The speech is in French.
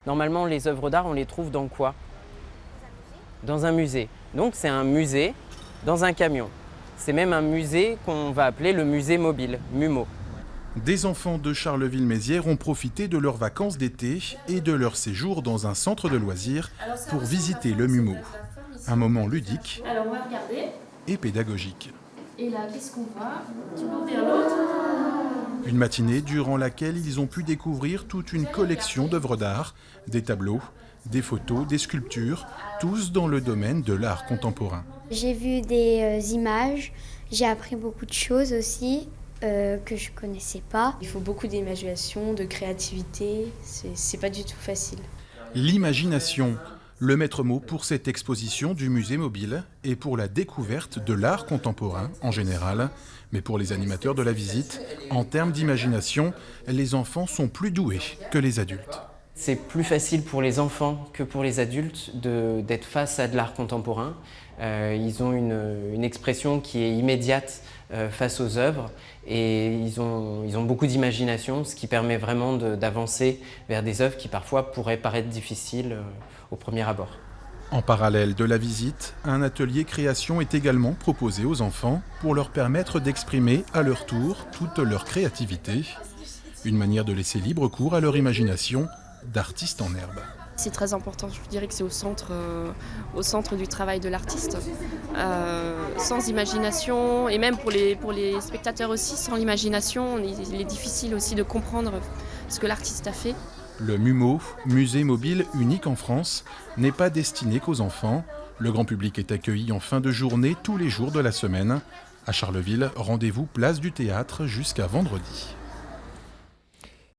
Normalement, les œuvres d'art, on les trouve dans quoi? Dans un musée. Donc c'est un musée dans un camion. C'est même un musée qu'on va appeler le musée mobile, MUMO. Des enfants de Charleville-Mézières ont profité de leurs vacances d'été et de leur séjour dans un centre de loisirs pour visiter le MUMO. Un moment ludique Alors on va regarder. et pédagogique. Et là, qu'est-ce qu'on voit? Tu peux ouvrir l'autre. Une matinée durant laquelle ils ont pu découvrir toute une collection d'œuvres d'art, des tableaux, des photos, des sculptures, tous dans le domaine de l'art contemporain. J'ai vu des images, j'ai appris beaucoup de choses aussi que je connaissais pas. Il faut beaucoup d'imagination, de créativité, c'est pas du tout facile. L'imagination, le maître mot pour cette exposition du musée mobile et pour la découverte de l'art contemporain en général. Mais pour les animateurs de la visite, en termes d'imagination, les enfants sont plus doués que les adultes. C'est plus facile pour les enfants que pour les adultes d'être face à de l'art contemporain. Ils ont une expression qui est immédiate face aux œuvres et ils ont beaucoup d'imagination, ce qui permet vraiment d'avancer vers des œuvres qui parfois pourraient paraître difficiles au premier abord. En parallèle de la visite, un atelier création est également proposé aux enfants pour leur permettre d'exprimer à leur tour toute leur créativité. Une manière de laisser libre cours à leur imagination d'artistes en herbe. C'est très important, je dirais que c'est au centre du travail de l'artiste. Sans imagination, et même pour les spectateurs aussi, sans l'imagination, il est difficile aussi de comprendre ce que l'artiste a fait. Le MUMO, musée mobile unique en France, n'est pas destiné qu'aux enfants. Le grand public est accueilli en fin de journée tous les jours de la semaine. À Charleville, rendez-vous place du Théâtre jusqu'à vendredi.